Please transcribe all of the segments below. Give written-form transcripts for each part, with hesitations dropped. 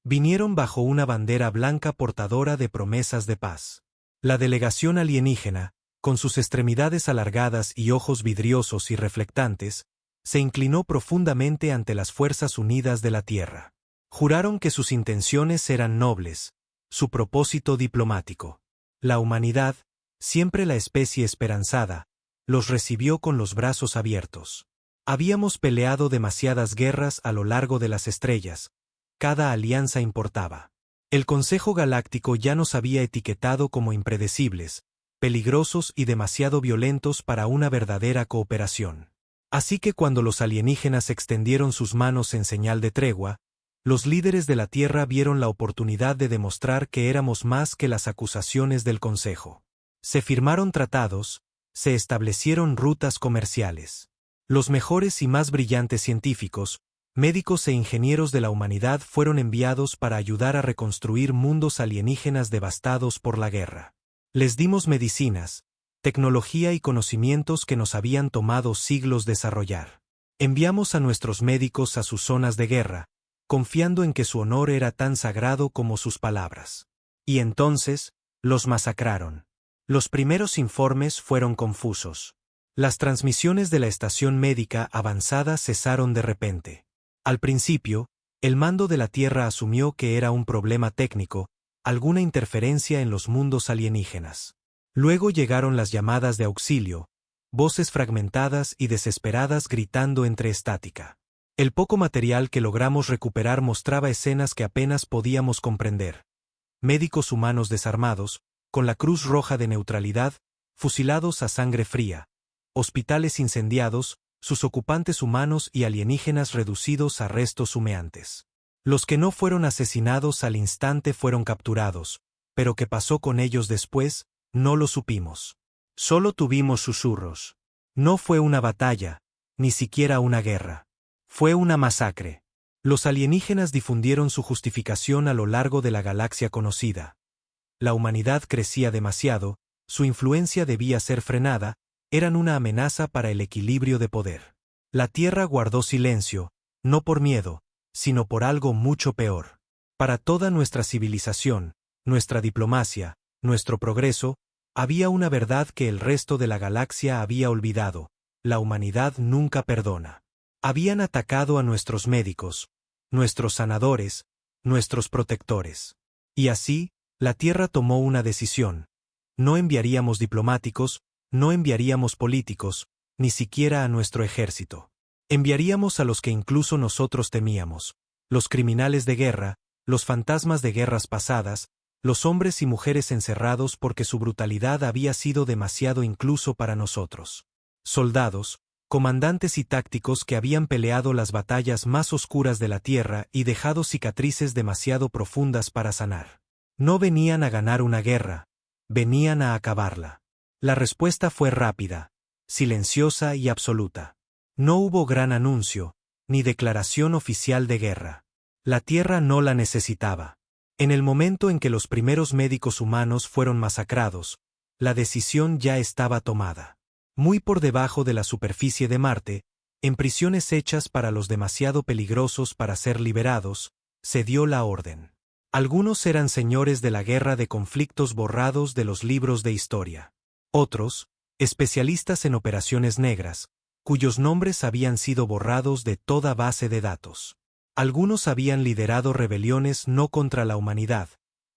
Vinieron bajo una bandera blanca portadora de promesas de paz. La delegación alienígena, con sus extremidades alargadas y ojos vidriosos y reflectantes, se inclinó profundamente ante las fuerzas unidas de la Tierra. Juraron que sus intenciones eran nobles, su propósito diplomático. La humanidad, siempre la especie esperanzada, los recibió con los brazos abiertos. Habíamos peleado demasiadas guerras a lo largo de las estrellas, cada alianza importaba. El Consejo Galáctico ya nos había etiquetado como impredecibles, peligrosos y demasiado violentos para una verdadera cooperación. Así que cuando los alienígenas extendieron sus manos en señal de tregua, los líderes de la Tierra vieron la oportunidad de demostrar que éramos más que las acusaciones del Consejo. Se firmaron tratados, se establecieron rutas comerciales. Los mejores y más brillantes científicos, médicos e ingenieros de la humanidad fueron enviados para ayudar a reconstruir mundos alienígenas devastados por la guerra. Les dimos medicinas, tecnología y conocimientos que nos habían tomado siglos desarrollar. Enviamos a nuestros médicos a sus zonas de guerra, confiando en que su honor era tan sagrado como sus palabras. Y entonces, los masacraron. Los primeros informes fueron confusos. Las transmisiones de la estación médica avanzada cesaron de repente. Al principio, el mando de la Tierra asumió que era un problema técnico, alguna interferencia en los mundos alienígenas. Luego llegaron las llamadas de auxilio, voces fragmentadas y desesperadas gritando entre estática. El poco material que logramos recuperar mostraba escenas que apenas podíamos comprender. Médicos humanos desarmados, con la Cruz Roja de Neutralidad, fusilados a sangre fría, hospitales incendiados, sus ocupantes humanos y alienígenas reducidos a restos humeantes. Los que no fueron asesinados al instante fueron capturados, pero qué pasó con ellos después, no lo supimos. Solo tuvimos susurros. No fue una batalla, ni siquiera una guerra. Fue una masacre. Los alienígenas difundieron su justificación a lo largo de la galaxia conocida. La humanidad crecía demasiado, su influencia debía ser frenada, eran una amenaza para el equilibrio de poder. La Tierra guardó silencio, no por miedo, sino por algo mucho peor. Para toda nuestra civilización, nuestra diplomacia, nuestro progreso, había una verdad que el resto de la galaxia había olvidado: la humanidad nunca perdona. Habían atacado a nuestros médicos, nuestros sanadores, nuestros protectores. Y así, la Tierra tomó una decisión. No enviaríamos diplomáticos, no enviaríamos políticos, ni siquiera a nuestro ejército. Enviaríamos a los que incluso nosotros temíamos: los criminales de guerra, los fantasmas de guerras pasadas, los hombres y mujeres encerrados porque su brutalidad había sido demasiado incluso para nosotros. Soldados, comandantes y tácticos que habían peleado las batallas más oscuras de la Tierra y dejado cicatrices demasiado profundas para sanar. No venían a ganar una guerra, venían a acabarla. La respuesta fue rápida, silenciosa y absoluta. No hubo gran anuncio, ni declaración oficial de guerra. La Tierra no la necesitaba. En el momento en que los primeros médicos humanos fueron masacrados, la decisión ya estaba tomada. Muy por debajo de la superficie de Marte, en prisiones hechas para los demasiado peligrosos para ser liberados, se dio la orden. Algunos eran señores de la guerra de conflictos borrados de los libros de historia. Otros, especialistas en operaciones negras, cuyos nombres habían sido borrados de toda base de datos. Algunos habían liderado rebeliones no contra la humanidad,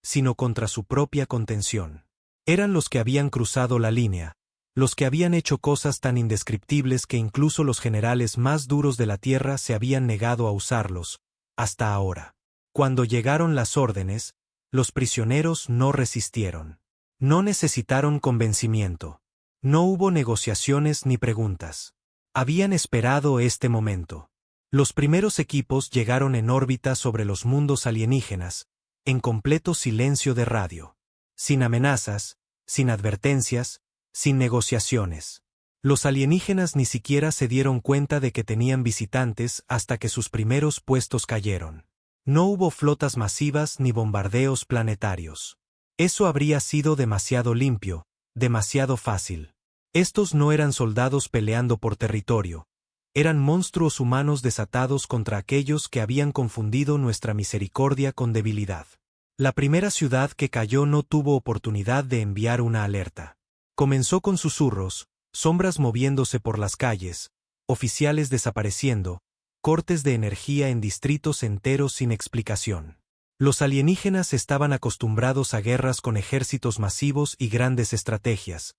sino contra su propia contención. Eran los que habían cruzado la línea, los que habían hecho cosas tan indescriptibles que incluso los generales más duros de la Tierra se habían negado a usarlos, hasta ahora. Cuando llegaron las órdenes, los prisioneros no resistieron. No necesitaron convencimiento. No hubo negociaciones ni preguntas. Habían esperado este momento. Los primeros equipos llegaron en órbita sobre los mundos alienígenas, en completo silencio de radio. Sin amenazas, sin advertencias, sin negociaciones. Los alienígenas ni siquiera se dieron cuenta de que tenían visitantes hasta que sus primeros puestos cayeron. No hubo flotas masivas ni bombardeos planetarios. Eso habría sido demasiado limpio, demasiado fácil. Estos no eran soldados peleando por territorio. Eran monstruos humanos desatados contra aquellos que habían confundido nuestra misericordia con debilidad. La primera ciudad que cayó no tuvo oportunidad de enviar una alerta. Comenzó con susurros, sombras moviéndose por las calles, oficiales desapareciendo, cortes de energía en distritos enteros sin explicación. Los alienígenas estaban acostumbrados a guerras con ejércitos masivos y grandes estrategias.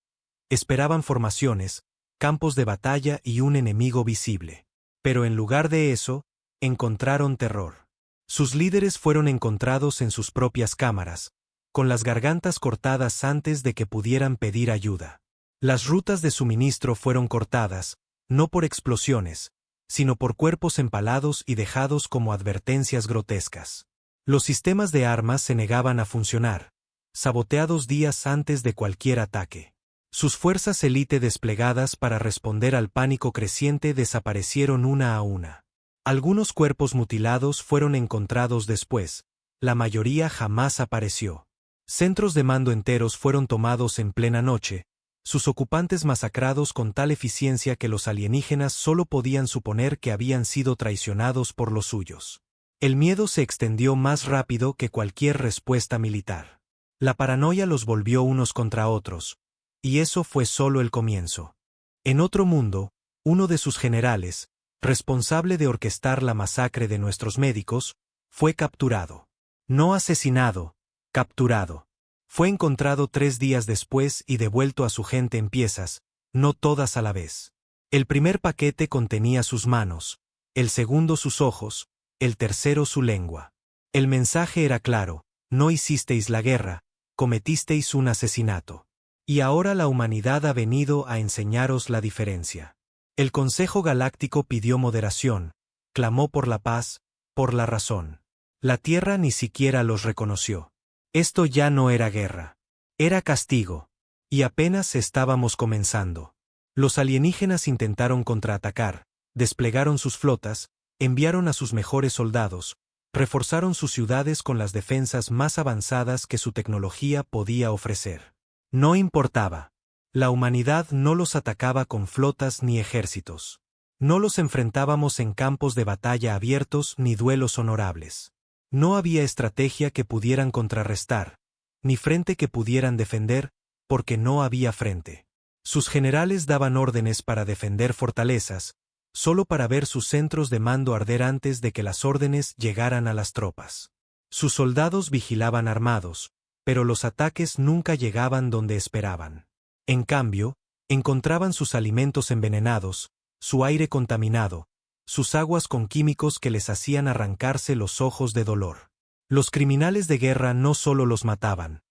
Esperaban formaciones, campos de batalla y un enemigo visible. Pero en lugar de eso, encontraron terror. Sus líderes fueron encontrados en sus propias cámaras, con las gargantas cortadas antes de que pudieran pedir ayuda. Las rutas de suministro fueron cortadas, no por explosiones, sino por cuerpos empalados y dejados como advertencias grotescas. Los sistemas de armas se negaban a funcionar, saboteados días antes de cualquier ataque. Sus fuerzas élite desplegadas para responder al pánico creciente desaparecieron una a una. Algunos cuerpos mutilados fueron encontrados después, la mayoría jamás apareció. Centros de mando enteros fueron tomados en plena noche, sus ocupantes masacrados con tal eficiencia que los alienígenas solo podían suponer que habían sido traicionados por los suyos. El miedo se extendió más rápido que cualquier respuesta militar. La paranoia los volvió unos contra otros, y eso fue solo el comienzo. En otro mundo, uno de sus generales, responsable de orquestar la masacre de nuestros médicos, fue capturado. No asesinado, capturado. Fue encontrado 3 días después y devuelto a su gente en piezas, no todas a la vez. El primer paquete contenía sus manos, el segundo sus ojos, el tercero su lengua. El mensaje era claro: no hicisteis la guerra, cometisteis un asesinato. Y ahora la humanidad ha venido a enseñaros la diferencia. El Consejo Galáctico pidió moderación, clamó por la paz, por la razón. La Tierra ni siquiera los reconoció. Esto ya no era guerra. Era castigo. Y apenas estábamos comenzando. Los alienígenas intentaron contraatacar, desplegaron sus flotas, enviaron a sus mejores soldados, reforzaron sus ciudades con las defensas más avanzadas que su tecnología podía ofrecer. No importaba. La humanidad no los atacaba con flotas ni ejércitos. No los enfrentábamos en campos de batalla abiertos ni duelos honorables. No había estrategia que pudieran contrarrestar, ni frente que pudieran defender, porque no había frente. Sus generales daban órdenes para defender fortalezas, solo para ver sus centros de mando arder antes de que las órdenes llegaran a las tropas. Sus soldados vigilaban armados, pero los ataques nunca llegaban donde esperaban. En cambio, encontraban sus alimentos envenenados, su aire contaminado, sus aguas con químicos que les hacían arrancarse los ojos de dolor. Los criminales de guerra no solo los mataban,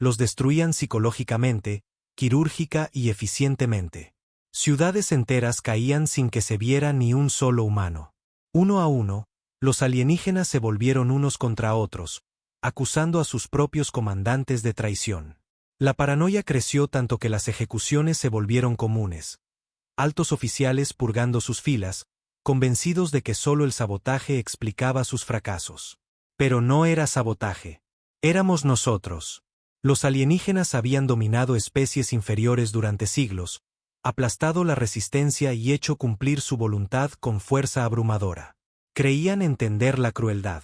los destruían psicológicamente, quirúrgica y eficientemente. Ciudades enteras caían sin que se viera ni un solo humano. Uno a uno, los alienígenas se volvieron unos contra otros, acusando a sus propios comandantes de traición. La paranoia creció tanto que las ejecuciones se volvieron comunes. Altos oficiales purgando sus filas, convencidos de que solo el sabotaje explicaba sus fracasos. Pero no era sabotaje. Éramos nosotros. Los alienígenas habían dominado especies inferiores durante siglos, aplastado la resistencia y hecho cumplir su voluntad con fuerza abrumadora. Creían entender la crueldad.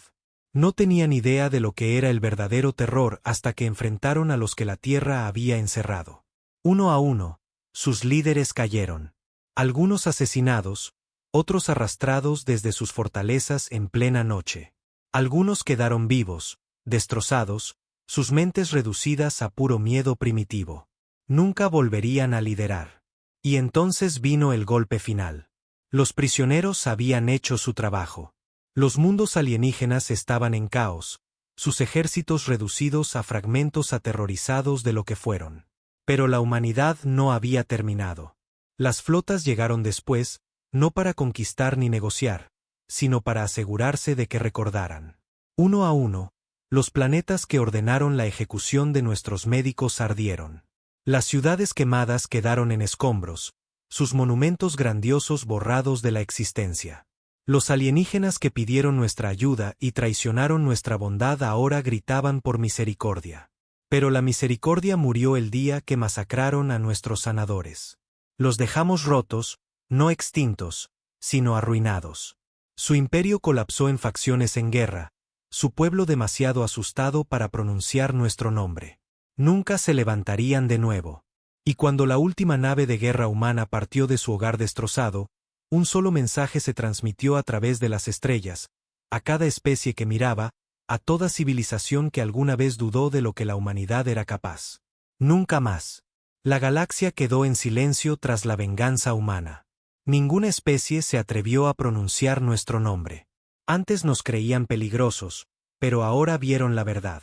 No tenían idea de lo que era el verdadero terror hasta que enfrentaron a los que la Tierra había encerrado. Uno a uno, sus líderes cayeron. Algunos asesinados, otros arrastrados desde sus fortalezas en plena noche. Algunos quedaron vivos, destrozados, sus mentes reducidas a puro miedo primitivo. Nunca volverían a liderar. Y entonces vino el golpe final. Los prisioneros habían hecho su trabajo. Los mundos alienígenas estaban en caos, sus ejércitos reducidos a fragmentos aterrorizados de lo que fueron. Pero la humanidad no había terminado. Las flotas llegaron después, no para conquistar ni negociar, sino para asegurarse de que recordaran. Uno a uno, los planetas que ordenaron la ejecución de nuestros médicos ardieron. Las ciudades quemadas quedaron en escombros, sus monumentos grandiosos borrados de la existencia. Los alienígenas que pidieron nuestra ayuda y traicionaron nuestra bondad ahora gritaban por misericordia. Pero la misericordia murió el día que masacraron a nuestros sanadores. Los dejamos rotos, no extintos, sino arruinados. Su imperio colapsó en facciones en guerra, su pueblo demasiado asustado para pronunciar nuestro nombre. Nunca se levantarían de nuevo. Y cuando la última nave de guerra humana partió de su hogar destrozado, un solo mensaje se transmitió a través de las estrellas, a cada especie que miraba, a toda civilización que alguna vez dudó de lo que la humanidad era capaz. Nunca más. La galaxia quedó en silencio tras la venganza humana. Ninguna especie se atrevió a pronunciar nuestro nombre. Antes nos creían peligrosos, pero ahora vieron la verdad.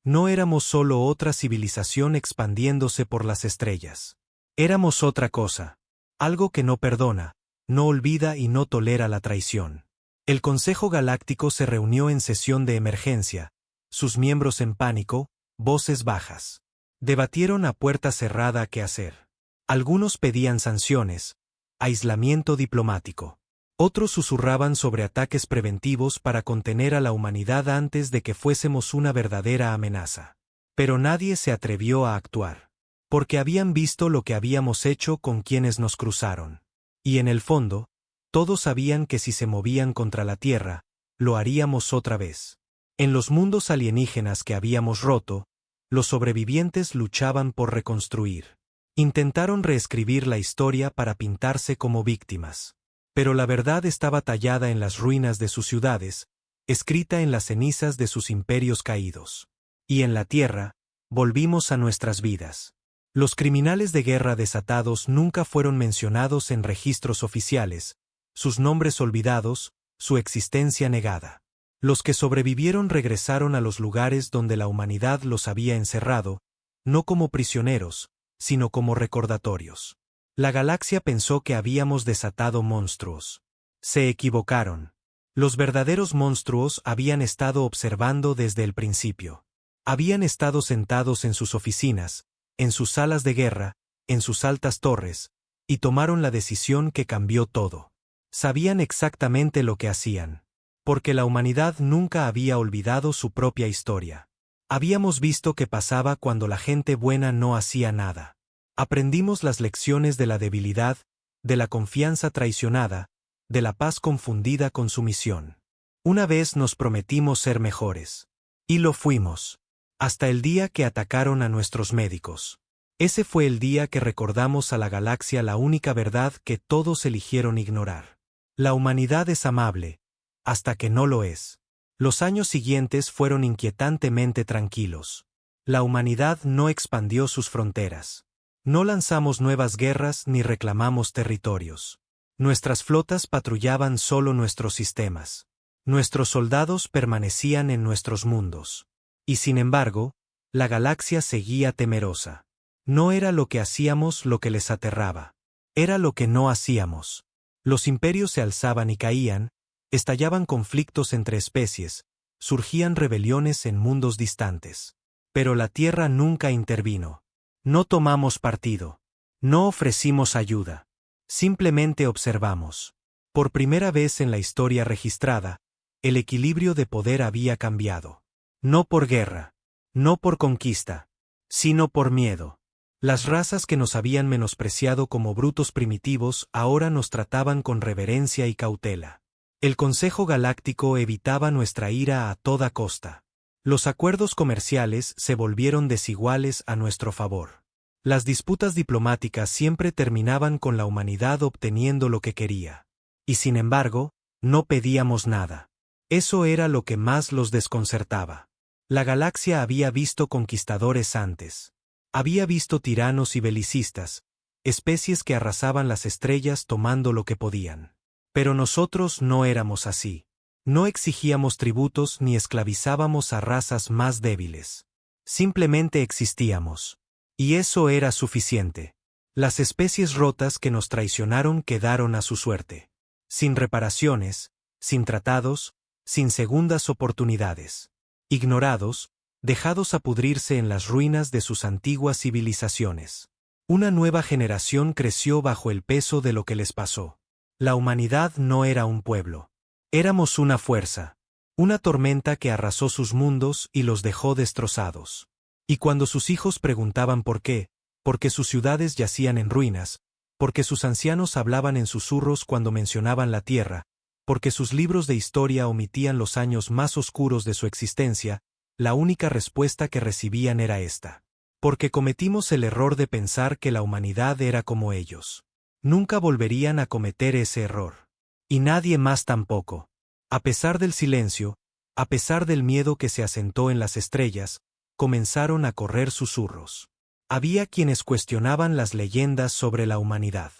No éramos solo otra civilización expandiéndose por las estrellas. Éramos otra cosa. Algo que no perdona, no olvida y no tolera la traición. El Consejo Galáctico se reunió en sesión de emergencia, sus miembros en pánico, voces bajas. Debatieron a puerta cerrada qué hacer. Algunos pedían sanciones, aislamiento diplomático. Otros susurraban sobre ataques preventivos para contener a la humanidad antes de que fuésemos una verdadera amenaza. Pero nadie se atrevió a actuar. Porque habían visto lo que habíamos hecho con quienes nos cruzaron. Y en el fondo, todos sabían que si se movían contra la Tierra, lo haríamos otra vez. En los mundos alienígenas que habíamos roto, los sobrevivientes luchaban por reconstruir. Intentaron reescribir la historia para pintarse como víctimas. Pero la verdad estaba tallada en las ruinas de sus ciudades, escrita en las cenizas de sus imperios caídos. Y en la Tierra, volvimos a nuestras vidas. Los criminales de guerra desatados nunca fueron mencionados en registros oficiales, sus nombres olvidados, su existencia negada. Los que sobrevivieron regresaron a los lugares donde la humanidad los había encerrado, no como prisioneros, sino como recordatorios. La galaxia pensó que habíamos desatado monstruos. Se equivocaron. Los verdaderos monstruos habían estado observando desde el principio. Habían estado sentados en sus oficinas, en sus salas de guerra, en sus altas torres, y tomaron la decisión que cambió todo. Sabían exactamente lo que hacían. Porque la humanidad nunca había olvidado su propia historia. Habíamos visto qué pasaba cuando la gente buena no hacía nada. Aprendimos las lecciones de la debilidad, de la confianza traicionada, de la paz confundida con sumisión. Una vez nos prometimos ser mejores. Y lo fuimos. Hasta el día que atacaron a nuestros médicos. Ese fue el día que recordamos a la galaxia la única verdad que todos eligieron ignorar. La humanidad es amable, hasta que no lo es. Los años siguientes fueron inquietantemente tranquilos. La humanidad no expandió sus fronteras. No lanzamos nuevas guerras ni reclamamos territorios. Nuestras flotas patrullaban solo nuestros sistemas. Nuestros soldados permanecían en nuestros mundos. Y sin embargo, la galaxia seguía temerosa. No era lo que hacíamos lo que les aterraba. Era lo que no hacíamos. Los imperios se alzaban y caían, estallaban conflictos entre especies, surgían rebeliones en mundos distantes. Pero la Tierra nunca intervino. No tomamos partido. No ofrecimos ayuda. Simplemente observamos. Por primera vez en la historia registrada, el equilibrio de poder había cambiado. No por guerra, no por conquista, sino por miedo. Las razas que nos habían menospreciado como brutos primitivos ahora nos trataban con reverencia y cautela. El Consejo Galáctico evitaba nuestra ira a toda costa. Los acuerdos comerciales se volvieron desiguales a nuestro favor. Las disputas diplomáticas siempre terminaban con la humanidad obteniendo lo que quería. Y sin embargo, no pedíamos nada. Eso era lo que más los desconcertaba. La galaxia había visto conquistadores antes. Había visto tiranos y belicistas, especies que arrasaban las estrellas tomando lo que podían. Pero nosotros no éramos así. No exigíamos tributos ni esclavizábamos a razas más débiles. Simplemente existíamos. Y eso era suficiente. Las especies rotas que nos traicionaron quedaron a su suerte. Sin reparaciones, sin tratados, sin segundas oportunidades. Ignorados, dejados a pudrirse en las ruinas de sus antiguas civilizaciones. Una nueva generación creció bajo el peso de lo que les pasó. La humanidad no era un pueblo. Éramos una fuerza. Una tormenta que arrasó sus mundos y los dejó destrozados. Y cuando sus hijos preguntaban por qué, porque sus ciudades yacían en ruinas, porque sus ancianos hablaban en susurros cuando mencionaban la Tierra, porque sus libros de historia omitían los años más oscuros de su existencia, la única respuesta que recibían era esta. Porque cometimos el error de pensar que la humanidad era como ellos. Nunca volverían a cometer ese error. Y nadie más tampoco. A pesar del silencio, a pesar del miedo que se asentó en las estrellas, comenzaron a correr susurros. Había quienes cuestionaban las leyendas sobre la humanidad.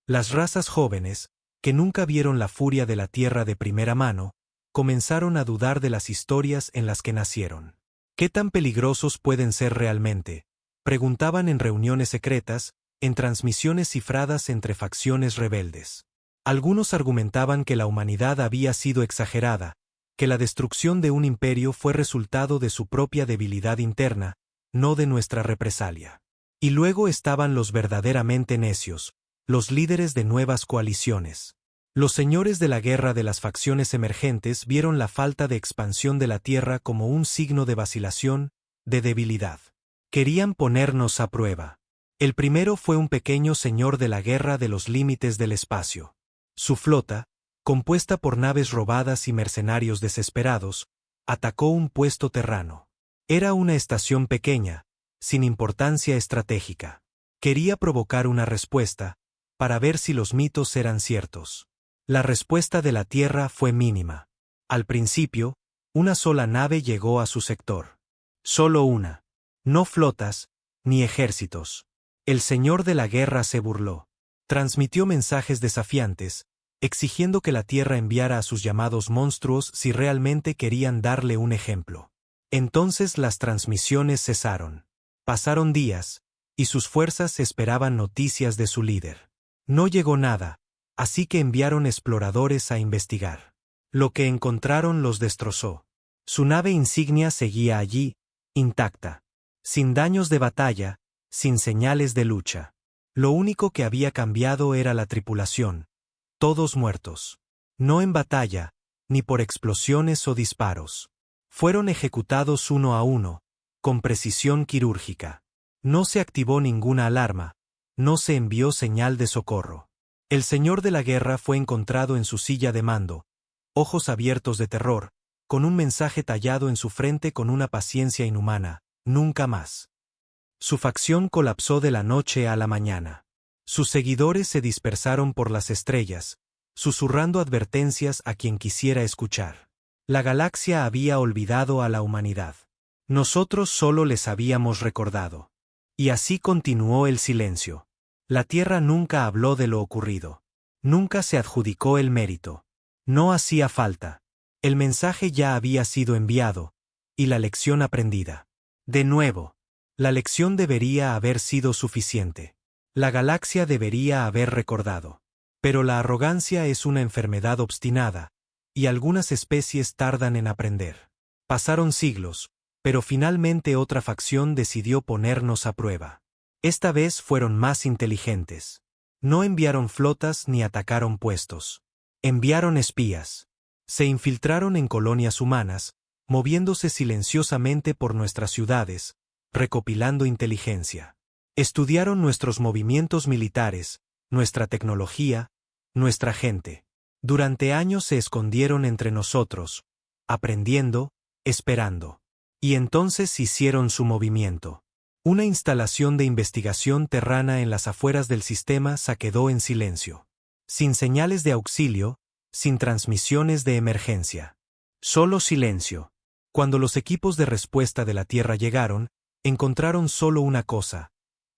Las razas jóvenes, que nunca vieron la furia de la Tierra de primera mano, comenzaron a dudar de las historias en las que nacieron. ¿Qué tan peligrosos pueden ser realmente?, preguntaban en reuniones secretas, en transmisiones cifradas entre facciones rebeldes. Algunos argumentaban que la humanidad había sido exagerada, que la destrucción de un imperio fue resultado de su propia debilidad interna, no de nuestra represalia. Y luego estaban los verdaderamente necios, los líderes de nuevas coaliciones. Los señores de la guerra de las facciones emergentes vieron la falta de expansión de la Tierra como un signo de vacilación, de debilidad. Querían ponernos a prueba. El primero fue un pequeño señor de la guerra de los límites del espacio. Su flota, compuesta por naves robadas y mercenarios desesperados, atacó un puesto terrano. Era una estación pequeña, sin importancia estratégica. Quería provocar una respuesta, para ver si los mitos eran ciertos. La respuesta de la Tierra fue mínima. Al principio, una sola nave llegó a su sector. Solo una. No flotas, ni ejércitos. El señor de la guerra se burló. Transmitió mensajes desafiantes, exigiendo que la Tierra enviara a sus llamados monstruos si realmente querían darle un ejemplo. Entonces las transmisiones cesaron. Pasaron días, y sus fuerzas esperaban noticias de su líder. No llegó nada, así que enviaron exploradores a investigar. Lo que encontraron los destrozó. Su nave insignia seguía allí, intacta, sin daños de batalla, sin señales de lucha. Lo único que había cambiado era la tripulación. Todos muertos. No en batalla, ni por explosiones o disparos. Fueron ejecutados uno a uno, con precisión quirúrgica. No se activó ninguna alarma, no se envió señal de socorro. El señor de la guerra fue encontrado en su silla de mando, ojos abiertos de terror, con un mensaje tallado en su frente con una paciencia inhumana: nunca más. Su facción colapsó de la noche a la mañana. Sus seguidores se dispersaron por las estrellas, susurrando advertencias a quien quisiera escuchar. La galaxia había olvidado a la humanidad. Nosotros solo les habíamos recordado. Y así continuó el silencio. La Tierra nunca habló de lo ocurrido. Nunca se adjudicó el mérito. No hacía falta. El mensaje ya había sido enviado, y la lección aprendida. De nuevo, la lección debería haber sido suficiente. La galaxia debería haber recordado. Pero la arrogancia es una enfermedad obstinada, y algunas especies tardan en aprender. Pasaron siglos, pero finalmente otra facción decidió ponernos a prueba. Esta vez fueron más inteligentes. No enviaron flotas ni atacaron puestos. Enviaron espías. Se infiltraron en colonias humanas, moviéndose silenciosamente por nuestras ciudades, recopilando inteligencia. Estudiaron nuestros movimientos militares, nuestra tecnología, nuestra gente. Durante años se escondieron entre nosotros, aprendiendo, esperando. Y entonces hicieron su movimiento. Una instalación de investigación terrana en las afueras del sistema se quedó en silencio. Sin señales de auxilio, sin transmisiones de emergencia. Solo silencio. Cuando los equipos de respuesta de la Tierra llegaron, encontraron solo una cosa.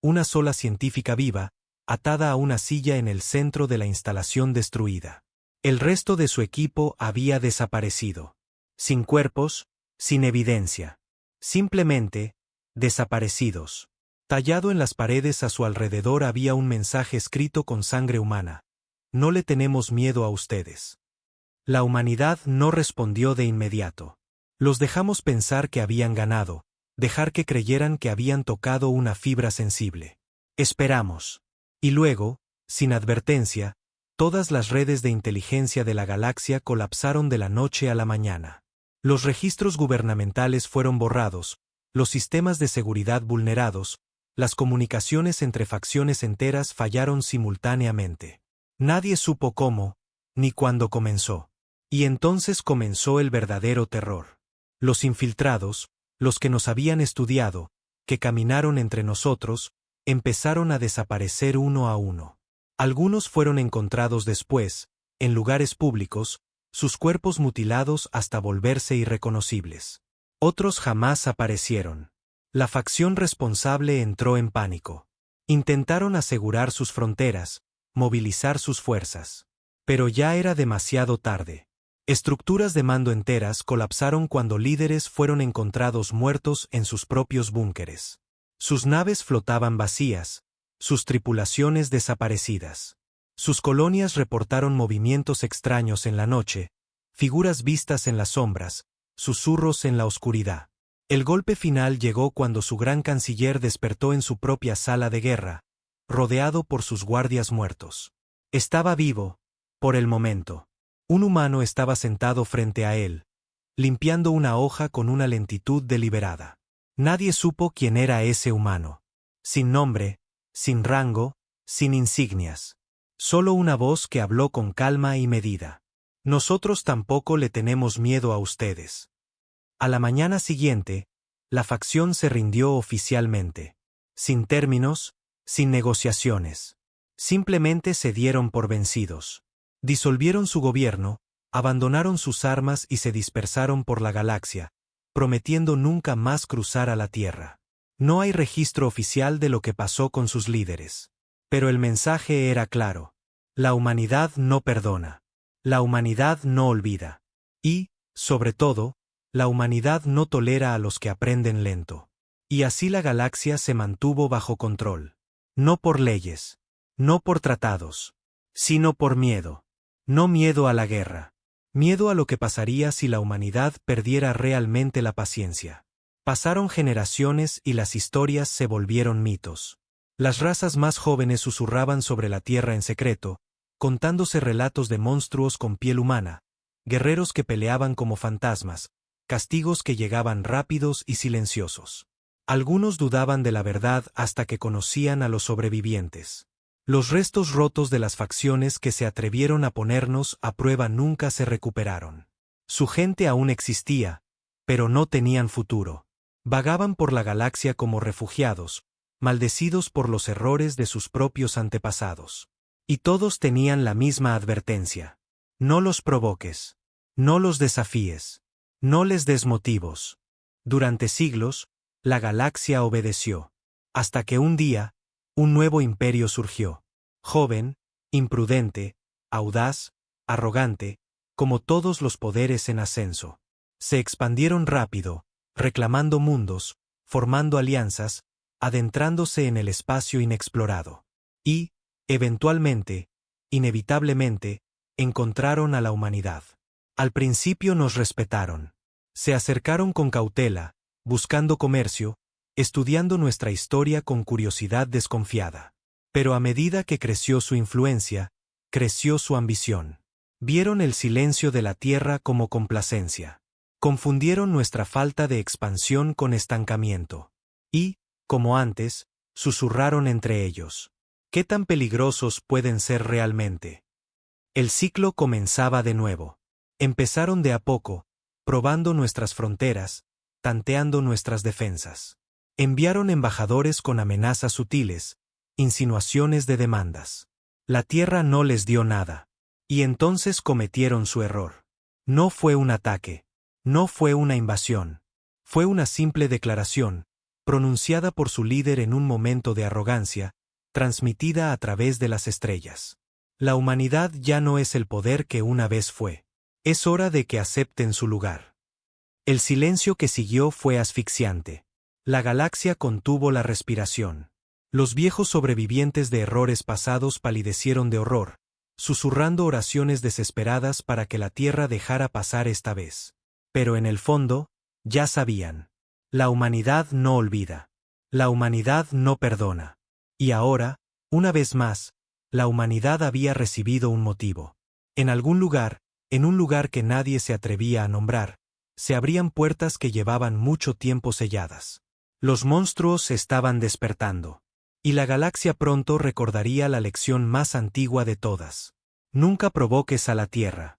Una sola científica viva, atada a una silla en el centro de la instalación destruida. El resto de su equipo había desaparecido. Sin cuerpos, sin evidencia. Simplemente, desaparecidos. Tallado en las paredes a su alrededor había un mensaje escrito con sangre humana: no le tenemos miedo a ustedes. La humanidad no respondió de inmediato. Los dejamos pensar que habían ganado, dejar que creyeran que habían tocado una fibra sensible. Esperamos. Y luego, sin advertencia, todas las redes de inteligencia de la galaxia colapsaron de la noche a la mañana. Los registros gubernamentales fueron borrados, los sistemas de seguridad vulnerados, las comunicaciones entre facciones enteras fallaron simultáneamente. Nadie supo cómo, ni cuándo comenzó. Y entonces comenzó el verdadero terror. Los infiltrados, los que nos habían estudiado, que caminaron entre nosotros, empezaron a desaparecer uno a uno. Algunos fueron encontrados después, en lugares públicos, sus cuerpos mutilados hasta volverse irreconocibles. Otros jamás aparecieron. La facción responsable entró en pánico. Intentaron asegurar sus fronteras, movilizar sus fuerzas. Pero ya era demasiado tarde. Estructuras de mando enteras colapsaron cuando líderes fueron encontrados muertos en sus propios búnkeres. Sus naves flotaban vacías, sus tripulaciones desaparecidas. Sus colonias reportaron movimientos extraños en la noche, figuras vistas en las sombras, susurros en la oscuridad. El golpe final llegó cuando su gran canciller despertó en su propia sala de guerra, rodeado por sus guardias muertos. Estaba vivo, por el momento. Un humano estaba sentado frente a él, limpiando una hoja con una lentitud deliberada. Nadie supo quién era ese humano. Sin nombre, sin rango, sin insignias. Solo una voz que habló con calma y medida. Nosotros tampoco le tenemos miedo a ustedes. A la mañana siguiente, la facción se rindió oficialmente. Sin términos, sin negociaciones. Simplemente se dieron por vencidos. Disolvieron su gobierno, abandonaron sus armas y se dispersaron por la galaxia, prometiendo nunca más cruzar a la Tierra. No hay registro oficial de lo que pasó con sus líderes. Pero el mensaje era claro. La humanidad no perdona. La humanidad no olvida. Y, sobre todo, la humanidad no tolera a los que aprenden lento. Y así la galaxia se mantuvo bajo control. No por leyes, no por tratados, sino por miedo. No miedo a la guerra. Miedo a lo que pasaría si la humanidad perdiera realmente la paciencia. Pasaron generaciones y las historias se volvieron mitos. Las razas más jóvenes susurraban sobre la Tierra en secreto, contándose relatos de monstruos con piel humana, guerreros que peleaban como fantasmas, castigos que llegaban rápidos y silenciosos. Algunos dudaban de la verdad hasta que conocían a los sobrevivientes. Los restos rotos de las facciones que se atrevieron a ponernos a prueba nunca se recuperaron. Su gente aún existía, pero no tenían futuro. Vagaban por la galaxia como refugiados, maldecidos por los errores de sus propios antepasados. Y todos tenían la misma advertencia. No los provoques. No los desafíes. No les des motivos. Durante siglos, la galaxia obedeció. Hasta que un día, un nuevo imperio surgió. Joven, imprudente, audaz, arrogante, como todos los poderes en ascenso. Se expandieron rápido, reclamando mundos, formando alianzas, adentrándose en el espacio inexplorado. Y, eventualmente, inevitablemente, encontraron a la humanidad. Al principio nos respetaron. Se acercaron con cautela, buscando comercio, estudiando nuestra historia con curiosidad desconfiada. Pero a medida que creció su influencia, creció su ambición. Vieron el silencio de la Tierra como complacencia. Confundieron nuestra falta de expansión con estancamiento. Y, como antes, susurraron entre ellos. ¿Qué tan peligrosos pueden ser realmente? El ciclo comenzaba de nuevo. Empezaron de a poco, probando nuestras fronteras, tanteando nuestras defensas. Enviaron embajadores con amenazas sutiles, insinuaciones de demandas. La Tierra no les dio nada. Y entonces cometieron su error. No fue un ataque. No fue una invasión. Fue una simple declaración, pronunciada por su líder en un momento de arrogancia, transmitida a través de las estrellas. La humanidad ya no es el poder que una vez fue. Es hora de que acepten su lugar. El silencio que siguió fue asfixiante. La galaxia contuvo la respiración. Los viejos sobrevivientes de errores pasados palidecieron de horror, susurrando oraciones desesperadas para que la Tierra dejara pasar esta vez. Pero en el fondo, ya sabían. La humanidad no olvida. La humanidad no perdona. Y ahora, una vez más, la humanidad había recibido un motivo. En algún lugar, en un lugar que nadie se atrevía a nombrar, se abrían puertas que llevaban mucho tiempo selladas. Los monstruos se estaban despertando. Y la galaxia pronto recordaría la lección más antigua de todas. Nunca provoques a la Tierra.